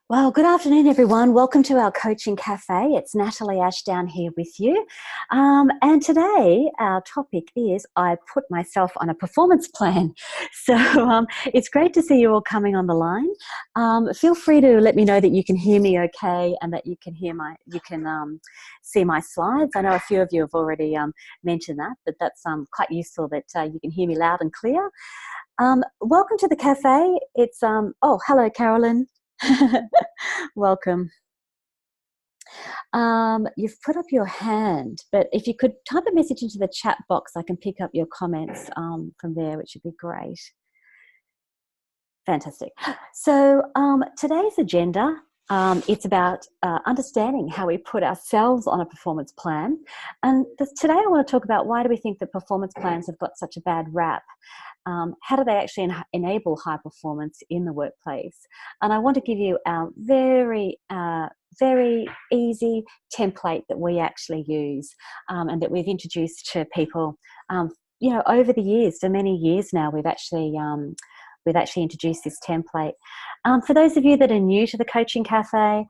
Well, good afternoon, everyone. Welcome to our Coaching Cafe. It's Natalie Ashdown here with you. And today our topic is I put myself on a performance plan. So it's great to see you all coming on the line. Feel free to let me know that you can hear me okay and that you can see my slides. I know a few of you have already mentioned that, but that's quite useful that you can hear me loud and clear. Welcome to the cafe. It's oh, hello, Carolyn. Welcome. You've put up your hand, but if you could type a message into the chat box, I can pick up your comments from there, which would be great. Fantastic. So today's agenda, it's about understanding how we put ourselves on a performance plan. And today I want to talk about why do we think that performance plans have got such a bad rap? How do they actually enable high performance in the workplace? And I want to give you our very easy template that we actually use and that we've introduced to people. Over the years, for many years now, we've actually introduced this template. For those of you that are new to the Coaching Cafe,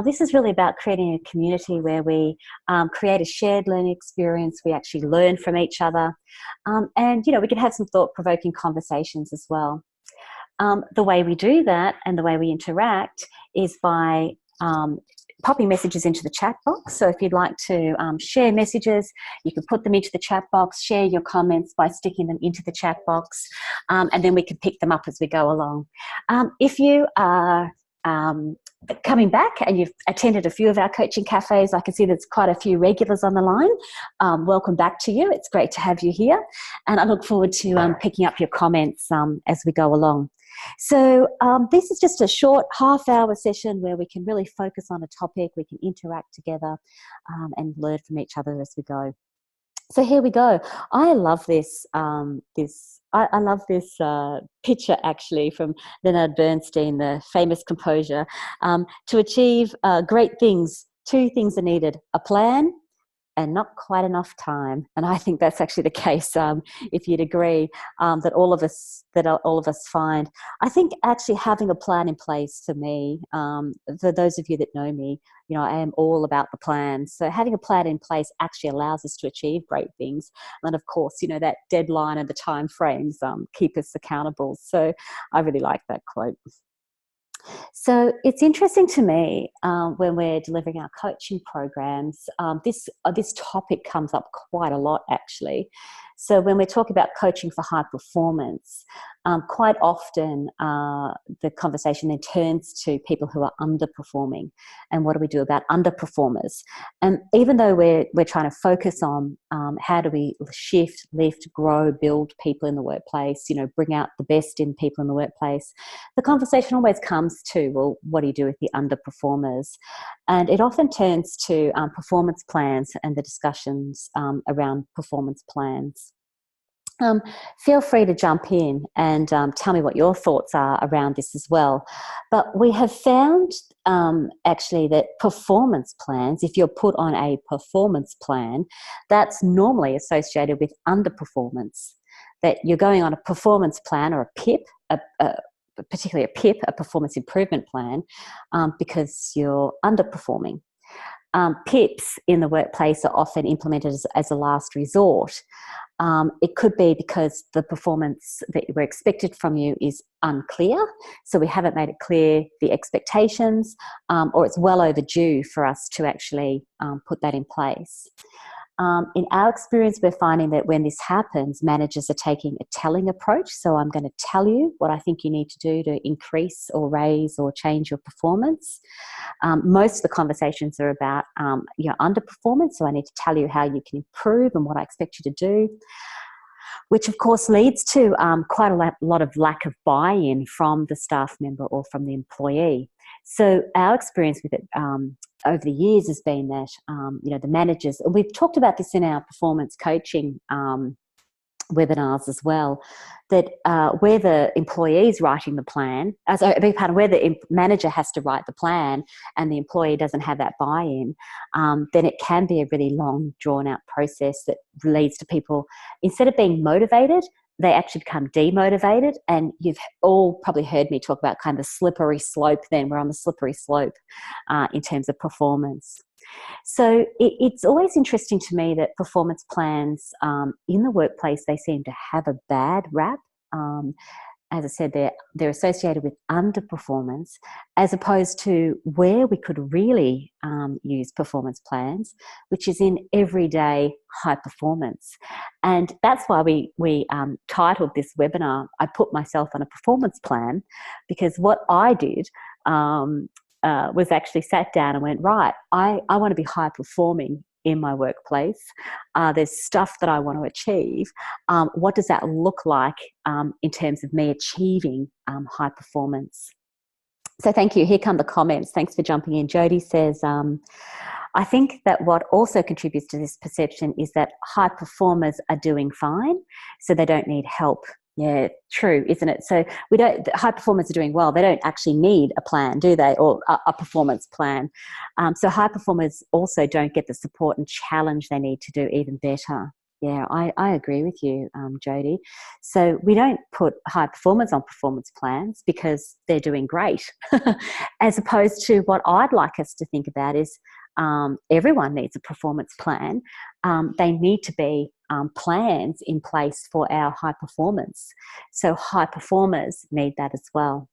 this is really about creating a community where we create a shared learning experience. We actually learn from each other. And we can have some thought-provoking conversations as well. The way we do that and the way we interact is by popping messages into the chat box. So if you'd like to share messages, you can put them into the chat box, share your comments by sticking them into the chat box, and then we can pick them up as we go along. If you are coming back and you've attended a few of our coaching cafes, I can see there's quite a few regulars on the line. Welcome back to you. It's great to have you here. And I look forward to picking up your comments as we go along. So this is just a short half-hour session where we can really focus on a topic, we can interact together and learn from each other as we go. So here we go. I love this. I love this picture actually from Leonard Bernstein, the famous composer. To achieve great things, two things are needed: a plan and not quite enough time. And I think that's actually the case, if you'd agree, that all of us find. I think actually having a plan in place for me, for those of you that know me, I am all about the plan. So having a plan in place actually allows us to achieve great things. And of course, that deadline and the time frames keep us accountable. So I really like that quote. So it's interesting to me when we're delivering our coaching programs, this topic comes up quite a lot actually. So when we're talking about coaching for high performance, quite often the conversation then turns to people who are underperforming, and what do we do about underperformers? And even though we're trying to focus on how do we shift, lift, grow, build people in the workplace, bring out the best in people in the workplace, the conversation always comes to, well, what do you do with the underperformers? And it often turns to performance plans and the discussions around performance plans. Feel free to jump in and tell me what your thoughts are around this as well. But we have found actually that performance plans, if you're put on a performance plan, that's normally associated with underperformance. That you're going on a performance plan or a PIP, particularly a PIP, a performance improvement plan, because you're underperforming. PIPs in the workplace are often implemented as a last resort. It could be because the performance that we're expected from you is unclear, so we haven't made it clear the expectations, or it's well overdue for us to actually put that in place. In our experience, we're finding that when this happens, managers are taking a telling approach. So I'm going to tell you what I think you need to do to increase or raise or change your performance. Most of the conversations are about your underperformance. So I need to tell you how you can improve and what I expect you to do, which of course leads to quite a lot of lack of buy-in from the staff member or from the employee. So our experience with it over the years has been that, the managers, and we've talked about this in our performance coaching webinars as well, that where the employee is writing the plan, I beg your pardon, where the manager has to write the plan and the employee doesn't have that buy-in, then it can be a really long, drawn-out process that leads to people, instead of being motivated, they actually become demotivated. And you've all probably heard me talk about kind of the slippery slope then. We're on the slippery slope in terms of performance. So it's always interesting to me that performance plans in the workplace, they seem to have a bad rap. As I said, they're associated with underperformance, as opposed to where we could really use performance plans, which is in everyday high performance. And that's why we titled this webinar, I Put Myself on a Performance Plan, because what I did was actually sat down and went, right, I want to be high performing in my workplace. There's stuff that I want to achieve. What does that look like in terms of me achieving high performance? So thank you. Here come the comments. Thanks for jumping in. Jody says, I think that what also contributes to this perception is that high performers are doing fine, so they don't need help. Yeah, true, isn't it? So high performers are doing well. They don't actually need a plan, do they? Or a performance plan. So high performers also don't get the support and challenge they need to do even better. Yeah, I agree with you, Jody. So we don't put high performers on performance plans because they're doing great, as opposed to what I'd like us to think about is everyone needs a performance plan. They need to be plans in place for our high performance. So high performers need that as well.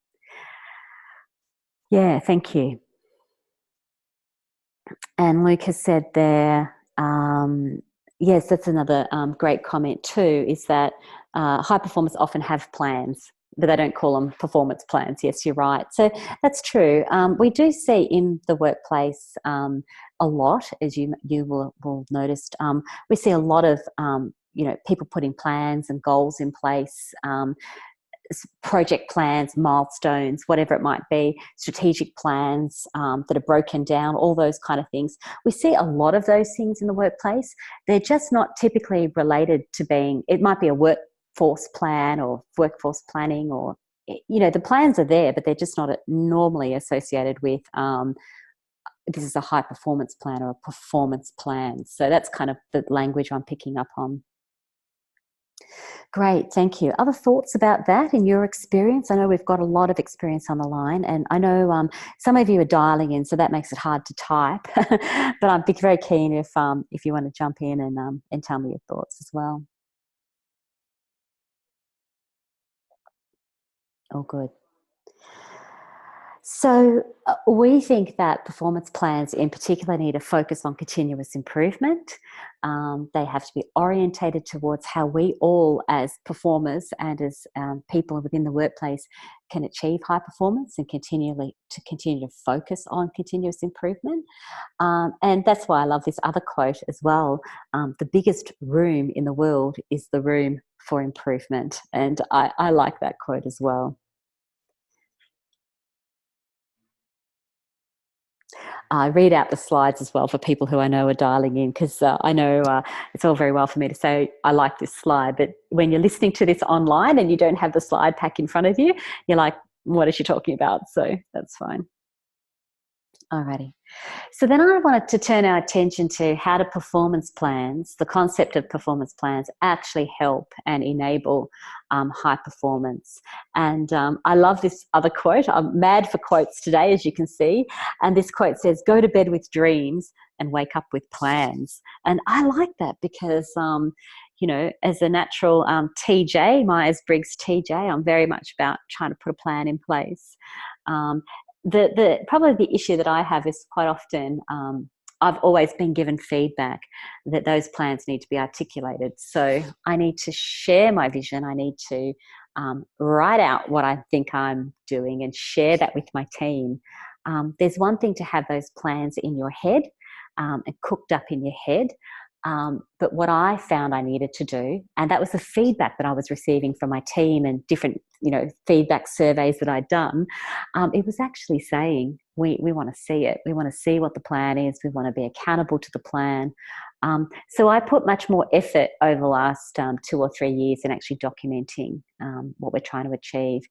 Yeah, thank you. And Luke has said there, yes, that's another great comment too, is that high performers often have plans, but they don't call them performance plans. Yes, you're right. So that's true. We do see in the workplace a lot, as you will notice. We see a lot of people putting plans and goals in place. Project plans, milestones, whatever it might be, strategic plans that are broken down, all those kind of things. We see a lot of those things in the workplace. They're just not typically related to being, it might be a workforce plan or workforce planning, or, the plans are there, but they're just not normally associated with this is a high performance plan or a performance plan. So that's kind of the language I'm picking up on. Great, thank you. Other thoughts about that in your experience? I know we've got a lot of experience on the line, and I know some of you are dialing in, so that makes it hard to type. But I'm very keen if you want to jump in and tell me your thoughts as well. Oh, good. So we think that performance plans in particular need to focus on continuous improvement. They have to be orientated towards how we all as performers and as people within the workplace can achieve high performance and continue to focus on continuous improvement. And that's why I love this other quote as well. The biggest room in the world is the room for improvement. And I like that quote as well. I read out the slides as well for people who I know are dialing in, because I know it's all very well for me to say I like this slide, but when you're listening to this online and you don't have the slide pack in front of you, you're like, what is she talking about? So that's fine. Alrighty. So then I wanted to turn our attention to how do performance plans, the concept of performance plans, actually help and enable high performance. And I love this other quote. I'm mad for quotes today, as you can see. And this quote says, go to bed with dreams and wake up with plans. And I like that because, as a natural TJ, Myers-Briggs TJ, I'm very much about trying to put a plan in place. Probably the issue that I have is quite often I've always been given feedback that those plans need to be articulated. So I need to share my vision. I need to write out what I think I'm doing and share that with my team. There's one thing to have those plans in your head and cooked up in your head. But what I found I needed to do, and that was the feedback that I was receiving from my team and different, feedback surveys that I'd done, it was actually saying, we want to see it. We want to see what the plan is. We want to be accountable to the plan. So I put much more effort over the last 2 or 3 years in actually documenting what we're trying to achieve.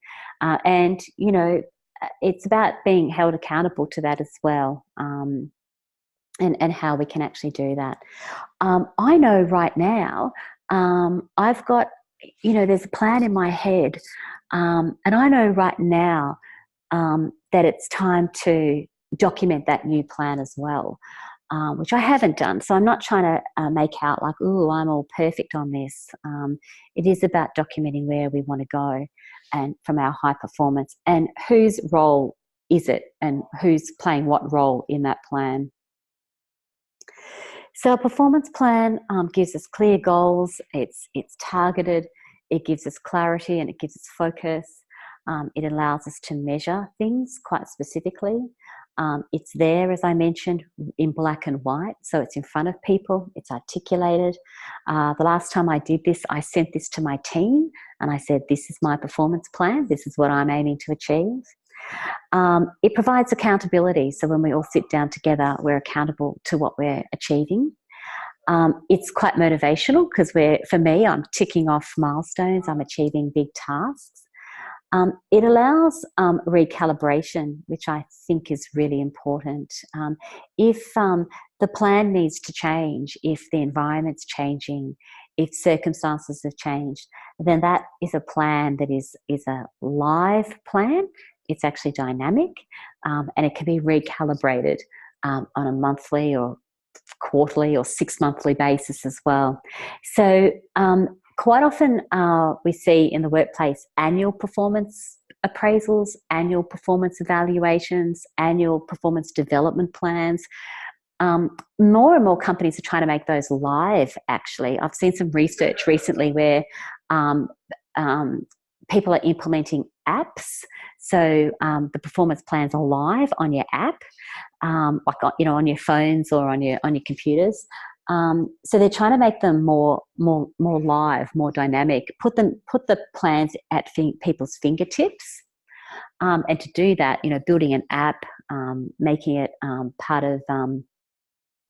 And, you know, it's about being held accountable to that as well, and how we can actually do that. I know right now, I've got, you know, there's a plan in my head, and I know right now that it's time to document that new plan as well, which I haven't done. So I'm not trying to make out like, oh, I'm all perfect on this. It is about documenting where we want to go and from our high performance and whose role is it and who's playing what role in that plan. So a performance plan gives us clear goals, it's targeted, it gives us clarity and it gives us focus. It allows us to measure things quite specifically. It's there, as I mentioned, in black and white, so it's in front of people, it's articulated. The last time I did this, I sent this to my team and I said, this is my performance plan, this is what I'm aiming to achieve. It provides accountability, so when we all sit down together, we're accountable to what we're achieving. It's quite motivational because for me, I'm ticking off milestones, I'm achieving big tasks. It allows recalibration, which I think is really important. If the plan needs to change, if the environment's changing, if circumstances have changed, then that is a plan that is a live plan. It's actually dynamic, and it can be recalibrated on a monthly or quarterly or 6-monthly basis as well. So quite often we see in the workplace annual performance appraisals, annual performance evaluations, annual performance development plans. More and more companies are trying to make those live, actually. I've seen some research recently where people are implementing apps. So the performance plans are live on your app, like, you know, on your phones or on your computers. So they're trying to make them more live, more dynamic. Put the plans at people's fingertips, and to do that, you know, building an app, making it part of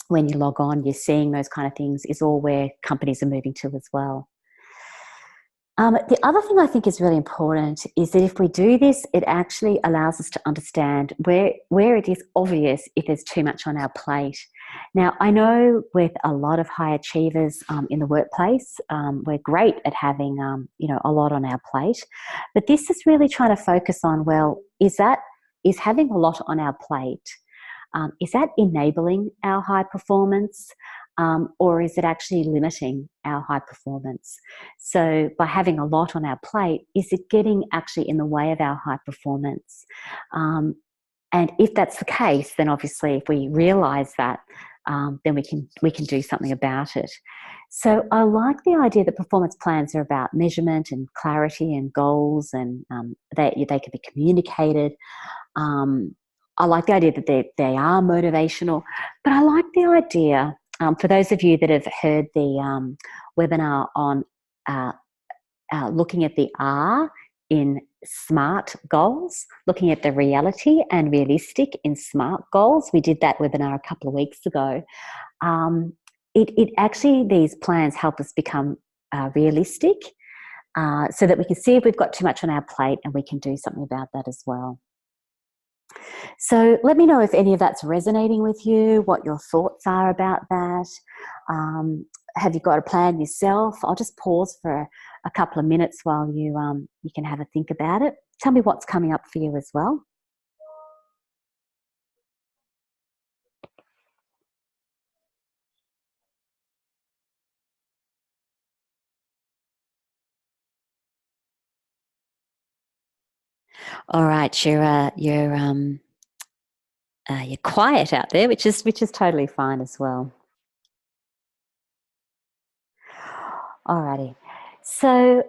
when you log on, you're seeing those kind of things is all where companies are moving to as well. The other thing I think is really important is that if we do this, it actually allows us to understand where it is obvious if there's too much on our plate. Now, I know with a lot of high achievers in the workplace, we're great at having you know, a lot on our plate, but this is really trying to focus on, well, is having a lot on our plate, is that enabling our high performance? Or is it actually limiting our high performance? So by having a lot on our plate, is it getting actually in the way of our high performance? And if that's the case, then obviously if we realise that, then we can do something about it. So I like the idea that performance plans are about measurement and clarity and goals, and they can be communicated. I like the idea that they are motivational, but I like the idea, for those of you that have heard the webinar on looking at the R in SMART goals, looking at the reality and realistic in SMART goals. We did that webinar a couple of weeks ago. It actually, these plans help us become realistic, so that we can see if we've got too much on our plate and we can do something about that as well. So let me know if any of that's resonating with you, what your thoughts are about that. Have you got a plan yourself? I'll just pause for a couple of minutes while you can have a think about it. Tell me what's coming up for you as well. All right, you're quiet out there, which is totally fine as well. Alrighty. So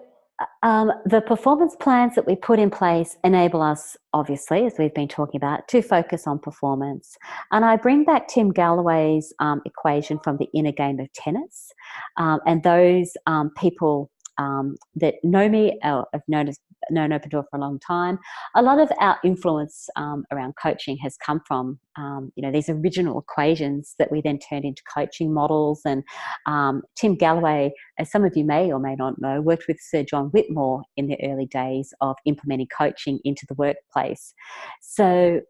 the performance plans that we put in place enable us, obviously, as we've been talking about, to focus on performance. And I bring back Tim Galloway's equation from the inner game of tennis. And those people that know me or have known Open Door for a long time, a lot of our influence around coaching has come from, these original equations that we then turned into coaching models. And Tim Galloway, as some of you may or may not know, worked with Sir John Whitmore in the early days of implementing coaching into the workplace. So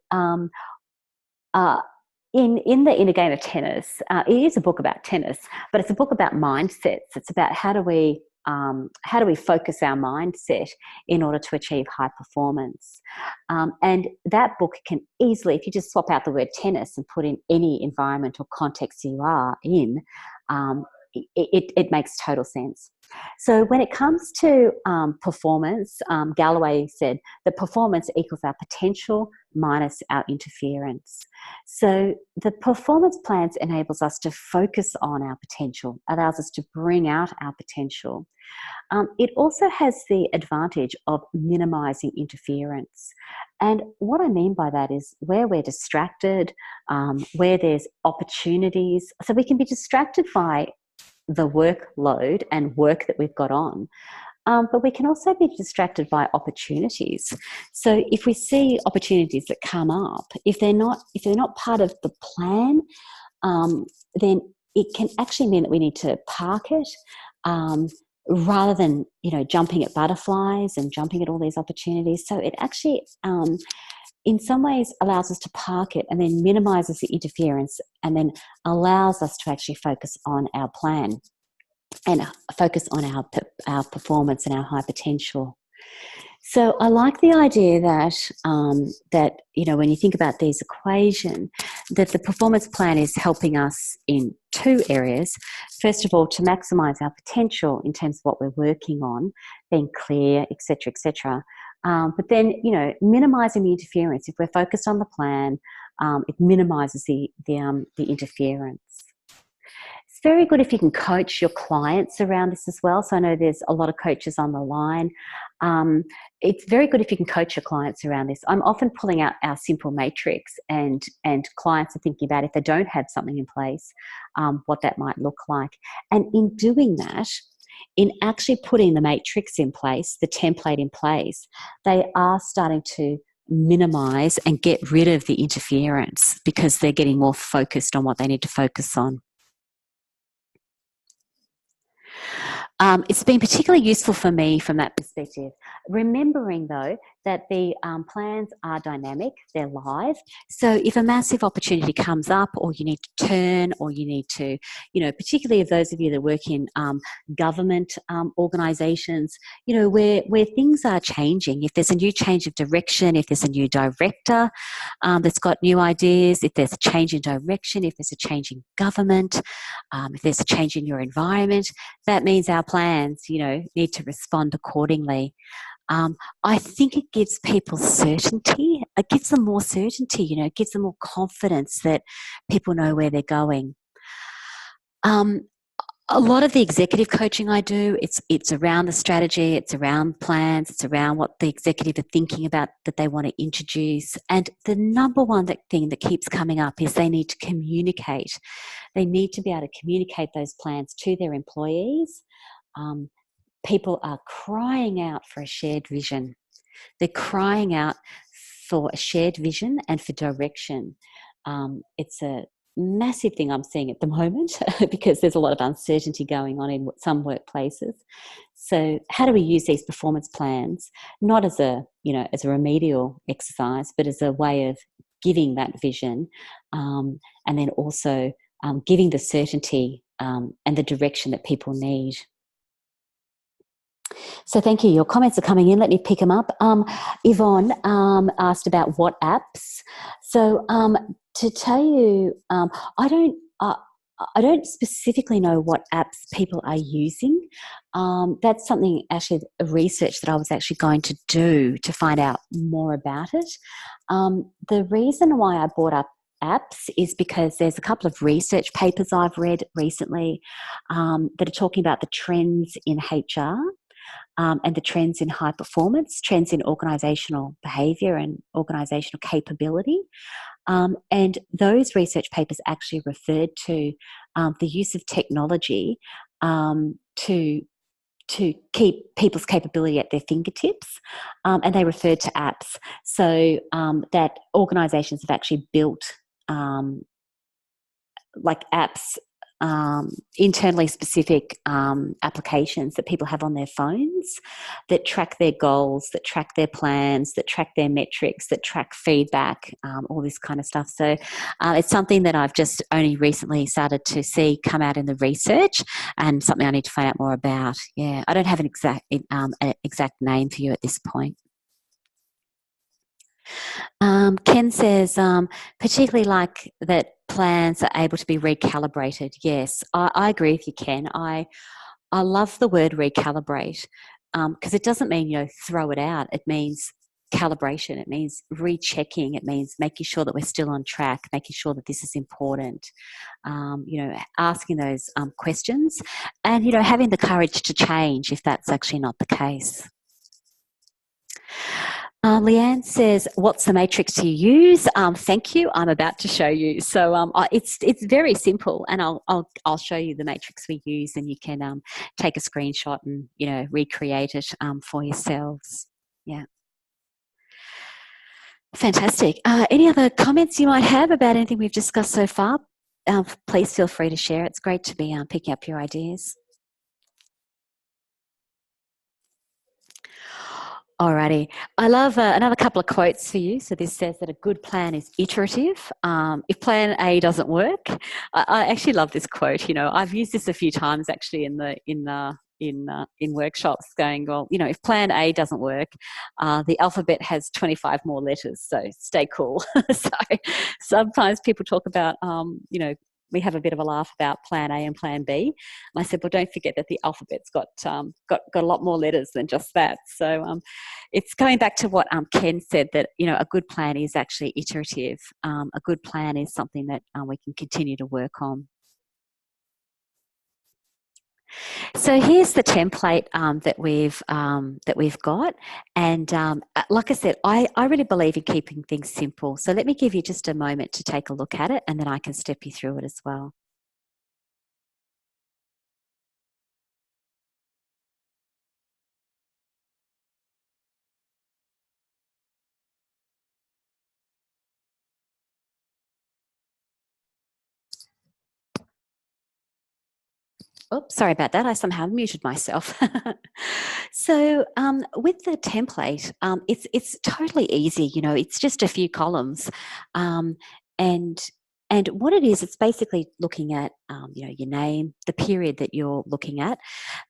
in the inner game of tennis, it is a book about tennis, but it's a book about mindsets. It's about how do we focus our mindset in order to achieve high performance. And that book can easily, if you just swap out the word tennis and put in any environment or context you are in, it makes total sense. So when it comes to performance, Galloway said that performance equals our potential minus our interference. So the performance plans enables us to focus on our potential, allows us to bring out our potential. It also has the advantage of minimizing interference. And what I mean by that is where we're distracted, where there's opportunities. So we can be distracted by the workload and work that we've got on. But we can also be distracted by opportunities. So if we see opportunities that come up, if they're not part of the plan, then it can actually mean that we need to park it, rather than jumping at butterflies and jumping at all these opportunities. So it actually, in some ways, allows us to park it and then minimises the interference, and then allows us to actually focus on our plan and focus on our performance and our high potential. So I like the idea that when you think about these equations, that the performance plan is helping us in two areas. First of all, to maximise our potential in terms of what we're working on, being clear, etc., etc. But then, minimising the interference. If we're focused on the plan, it minimises the interference. It's very good if you can coach your clients around this as well. So I know there's a lot of coaches on the line. It's very good if you can coach your clients around this. I'm often pulling out our simple matrix, and clients are thinking about, if they don't have something in place, what that might look like. And in doing that, in actually putting the matrix in place, the template in place, they are starting to minimize and get rid of the interference because they're getting more focused on what they need to focus on. It's been particularly useful for me from that perspective. Remembering, though, that the plans are dynamic, they're live. So if a massive opportunity comes up, or you need to turn, or you need to, particularly of those of you that work in government organisations, where things are changing, if there's a new change of direction, if there's a new director that's got new ideas, if there's a change in direction, if there's a change in government, if there's a change in your environment, that means our plans, need to respond accordingly. I think it gives people certainty. It gives them more certainty, it gives them more confidence that people know where they're going. A lot of the executive coaching I do, it's around the strategy, it's around plans, it's around what the executive are thinking about that they want to introduce. And the number one thing that keeps coming up is they need to communicate. They need to be able to communicate those plans to their employees. People are crying out for a shared vision. They're crying out for a shared vision and for direction. It's a massive thing I'm seeing at the moment because there's a lot of uncertainty going on in some workplaces. So how do we use these performance plans, not as a remedial exercise, but as a way of giving that vision, and then also giving the certainty and the direction that people need. So thank you. Your comments are coming in. Let me pick them up. Yvonne asked about what apps. So to tell you, I don't specifically know what apps people are using. That's something, actually, a research that I was actually going to do to find out more about it. The reason why I brought up apps is because there's a couple of research papers I've read recently that are talking about the trends in HR. And the trends in high performance, trends in organisational behaviour and organisational capability. And those research papers actually referred to the use of technology to to keep people's capability at their fingertips, and they referred to apps. So that organisations have actually built um, like apps, internally specific applications that people have on their phones that track their goals, that track their plans, that track their metrics, that track feedback, all this kind of stuff. So it's something that I've just only recently started to see come out in the research, and something I need to find out more about. Yeah, I don't have an exact name for you at this point. Ken says, particularly like that plans are able to be recalibrated. Yes, I agree with you, Ken. I love the word recalibrate, because it doesn't mean, throw it out. It means calibration. It means rechecking. It means making sure that we're still on track, making sure that this is important, asking those questions, and, having the courage to change if that's actually not the case. Leanne says, "What's the matrix you use?" Thank you. I'm about to show you. So it's very simple, and I'll show you the matrix we use, and you can take a screenshot and recreate it for yourselves. Yeah, fantastic. Any other comments you might have about anything we've discussed so far? Please feel free to share. It's great to be picking up your ideas. Alrighty. I love another couple of quotes for you. So this says that a good plan is iterative. If plan A doesn't work, I actually love this quote. I've used this a few times actually in workshops. Going, well, if plan A doesn't work, the alphabet has 25 more letters. So stay cool. So sometimes people talk about, we have a bit of a laugh about plan A and plan B. And I said, well, don't forget that the alphabet's got a lot more letters than just that. So it's going back to what Ken said, that, a good plan is actually iterative. A good plan is something that we can continue to work on. So here's the template that we've got, and like I said, I really believe in keeping things simple. So let me give you just a moment to take a look at it, and then I can step you through it as well. Oops, sorry about that. I somehow muted myself. So with the template, it's totally easy. It's just a few columns, um, and and what it is, it's basically looking at your name, the period that you're looking at,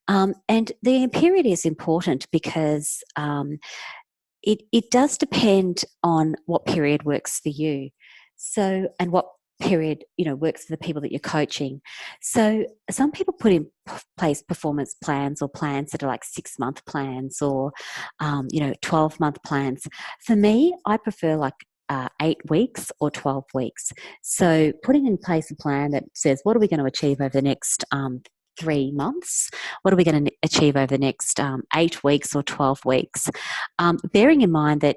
and the period is important because it does depend on what period works for you. So, and what period works for the people that you're coaching. So some people put in place performance plans, or plans that are like 6-month plans, or 12-month plans. For me, I prefer like 8 weeks or 12 weeks. So putting in place a plan that says, what are we going to achieve over the next 3 months? What are we going to achieve over the next 8 weeks or 12 weeks? Bearing in mind that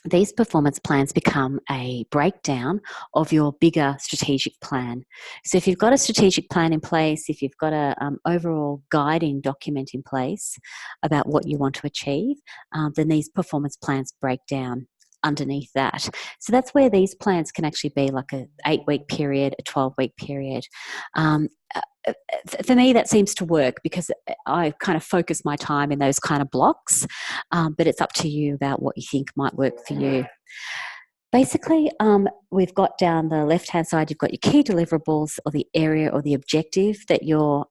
these performance plans become a breakdown of your bigger strategic plan. So if you've got a strategic plan in place, if you've got a overall guiding document in place about what you want to achieve, then these performance plans break down underneath that. So that's where these plans can actually be like a 8-week period, a 12-week period. For me, that seems to work because I kind of focus my time in those kind of blocks, but it's up to you about what you think might work for you. Basically, we've got down the left-hand side, you've got your key deliverables, or the area or the objective that you're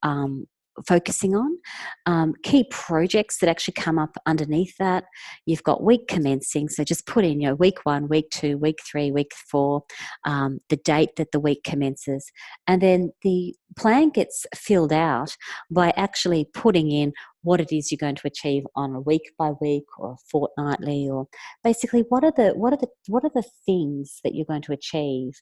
focusing on. Key projects that actually come up underneath that. You've got week commencing, so just put in week 1, week 2, week 3, week 4, the date that the week commences, and then the plan gets filled out by actually putting in what it is you're going to achieve on a week by week or fortnightly, or basically what are the things that you're going to achieve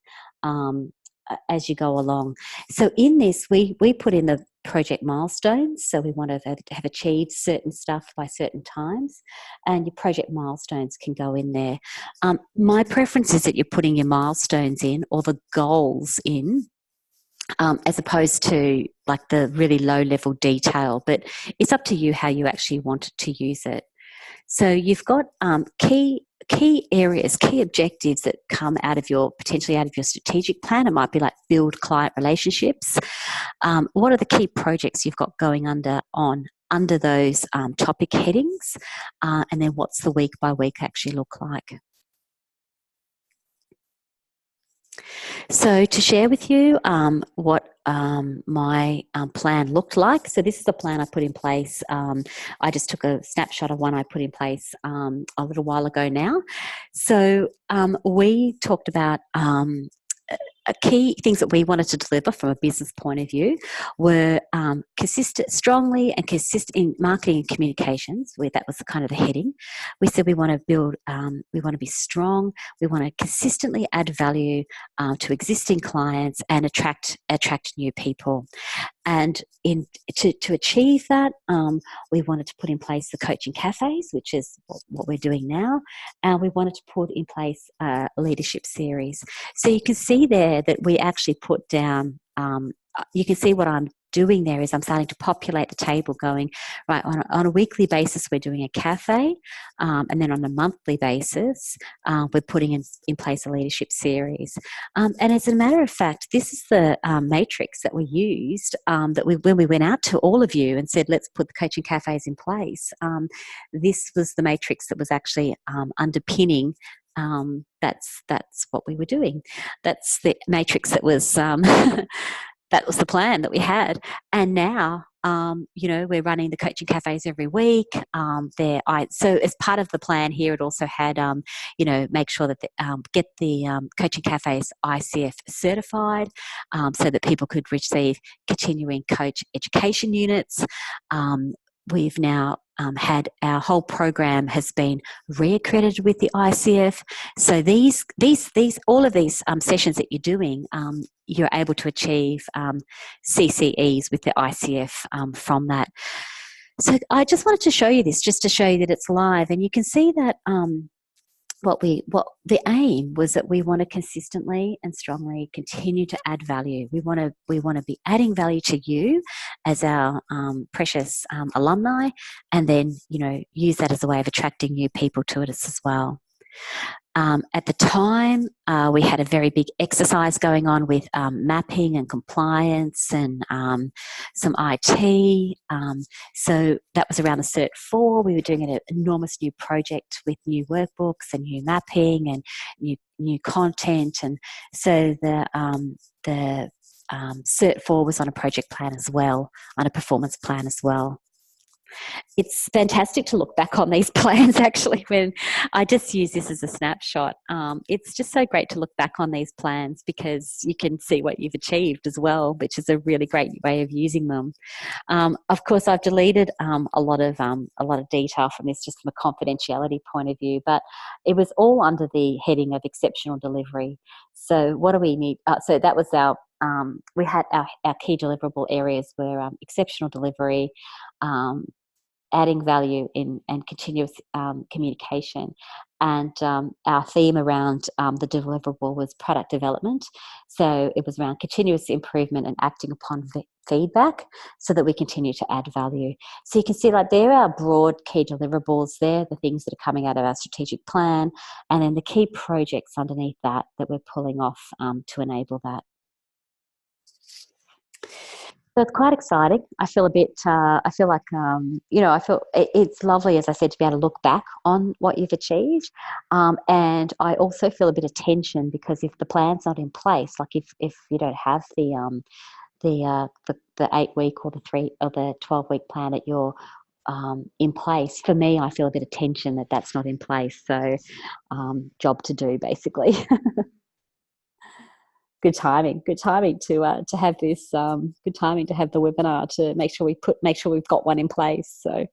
as you go along. So in this, we put in the project milestones. So we want to have achieved certain stuff by certain times, and your project milestones can go in there. My preference is that you're putting your milestones in, or the goals in, as opposed to like the really low level detail. But it's up to you how you actually want to use it. So you've got key areas, key objectives that come out of potentially out of your strategic plan. It might be like build client relationships. What are the key projects you've got going under those topic headings? And then what's the week by week actually look like? So to share with you what my plan looked like. So this is the plan I put in place. I just took a snapshot of one I put in place a little while ago now. So we talked about key things that we wanted to deliver from a business point of view were strongly and consistent in marketing and communications, where that was kind of the heading. We said we want to build, we want to be strong, we want to consistently add value to existing clients and attract new people. And to achieve that, we wanted to put in place the coaching cafes, which is what we're doing now. And we wanted to put in place a leadership series. So you can see there that we actually put down, you can see what I'm doing there is I'm starting to populate the table going, right, on a weekly basis, we're doing a cafe. And then on a monthly basis, we're putting in place a leadership series. And as a matter of fact, this is the matrix that we used when we went out to all of you and said, let's put the coaching cafes in place. This was the matrix that was actually underpinning that's what we were doing. That's the matrix that was that was the plan that we had. And now, we're running the coaching cafes every week. So as part of the plan here, it also had, make sure that get the coaching cafes ICF certified, so that people could receive continuing coach education units. We've now had our whole program has been reaccredited with the ICF. So all of these sessions that you're doing, you're able to achieve CCEs with the ICF from that. So I just wanted to show you this, just to show you that it's live, and you can see that what the aim was that we want to consistently and strongly continue to add value. We want to be adding value to you as our precious alumni, and then use that as a way of attracting new people to it as well. At the time, we had a very big exercise going on with mapping and compliance and some IT. So that was around the Cert 4. We were doing an enormous new project with new workbooks and new mapping and new content. And so the Cert 4 was on a project plan as well, on a performance plan as well. It's fantastic to look back on these plans, actually, when I just use this as a snapshot. It's just so great to look back on these plans because you can see what you've achieved as well, which is a really great way of using them. Of course, I've deleted a lot of detail from this just from a confidentiality point of view, but it was all under the heading of exceptional delivery. So what do we need? So that was we had our key deliverable areas were exceptional delivery, adding value and continuous communication. And our theme around the deliverable was product development. So it was around continuous improvement and acting upon feedback so that we continue to add value. So you can see like there are broad key deliverables there, the things that are coming out of our strategic plan, and then the key projects underneath that we're pulling off to enable that. So it's quite exciting. I feel a bit, I feel like, I feel it's lovely, as I said, to be able to look back on what you've achieved. And I also feel a bit of tension because if the plan's not in place, like if you don't have the 8-week or the 12-week plan that you're in place, for me, I feel a bit of tension that that's not in place. So job to do, basically. Good timing to have this. Good timing to have the webinar to make sure we've got one in place. So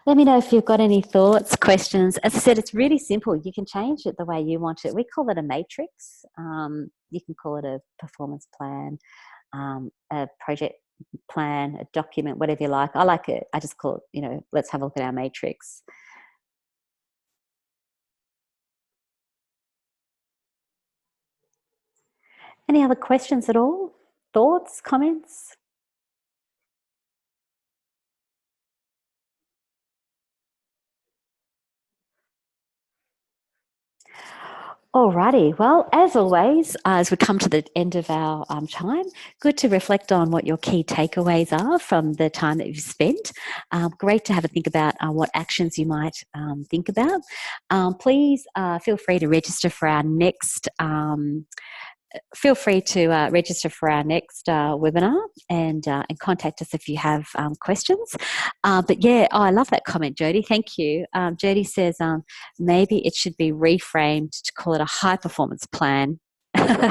let me know if you've got any thoughts, questions. As I said, it's really simple. You can change it the way you want it. We call it a matrix. You can call it a performance plan, a project plan, a document, whatever you like. I like it. I just call it, let's have a look at our matrix. Any other questions at all? Thoughts, comments? Alrighty. Well, as always, as we come to the end of our time, good to reflect on what your key takeaways are from the time that you've spent. Great to have a think about what actions you might think about. Please feel free to register for our next webinar and contact us if you have questions. But yeah, I love that comment, Jody. Thank you. Jody says maybe it should be reframed to call it a high performance plan.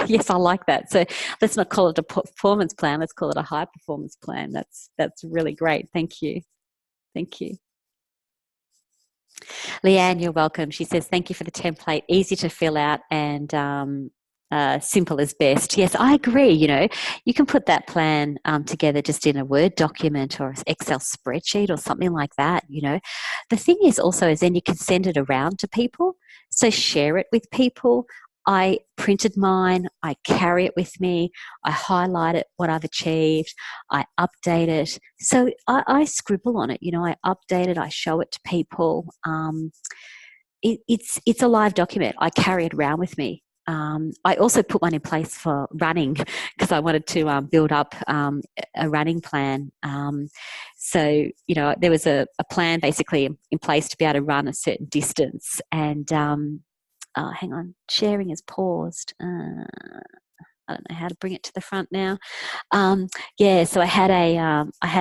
Yes, I like that. So let's not call it a performance plan. Let's call it a high performance plan. That's really great. Thank you. Thank you. Leanne, you're welcome. She says, thank you for the template. Easy to fill out and simple is best. Yes, I agree. You can put that plan together just in a Word document or Excel spreadsheet or something like that. The thing is also is then you can send it around to people. So share it with people. I printed mine. I carry it with me. I highlight it, what I've achieved. I update it. So I scribble on it. I update it. I show it to people. It's a live document. I carry it around with me. I also put one in place for running because I wanted to build up a running plan. So, there was a plan basically in place to be able to run a certain distance. And hang on, sharing is paused. I don't know how to bring it to the front now. So I had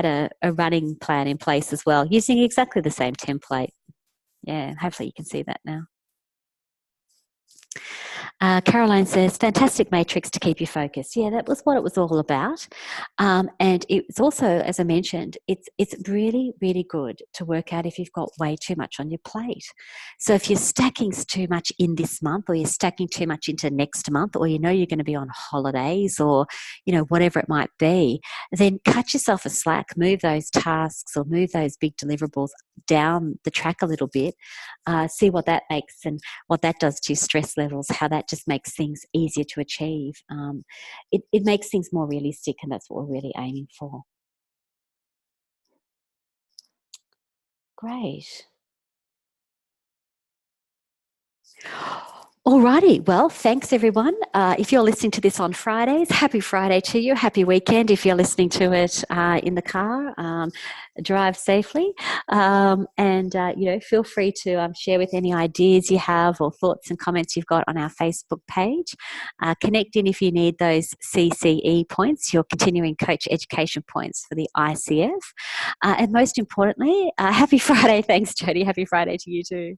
a running plan in place as well, using exactly the same template. Yeah, hopefully you can see that now. Caroline says, fantastic matrix to keep you focused. Yeah, that was what it was all about. And it's also, as I mentioned, it's really, really good to work out if you've got way too much on your plate. So if you're stacking too much in this month, or you're stacking too much into next month, or you're going to be on holidays, or whatever it might be, then cut yourself a slack, move those tasks or move those big deliverables down the track a little bit, see what that makes and what that does to your stress levels, how that just makes things easier to achieve. It makes things more realistic, and that's what we're really aiming for. Great. Alrighty, well, thanks everyone. If you're listening to this on Fridays, happy Friday to you. Happy weekend if you're listening to it in the car. Drive safely, and feel free to share with any ideas you have or thoughts and comments you've got on our Facebook page. Connect in if you need those CCE points, your continuing coach education points for the ICF. And most importantly, happy Friday. Thanks, Jody. Happy Friday to you too.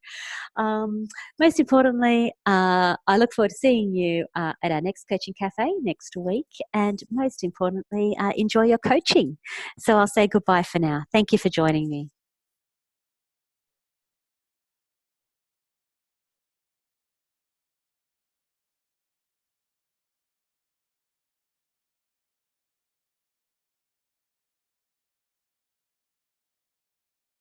Most importantly, I look forward to seeing you at our next coaching cafe next week. And most importantly, enjoy your coaching. So I'll say goodbye for now. Thank you for joining me.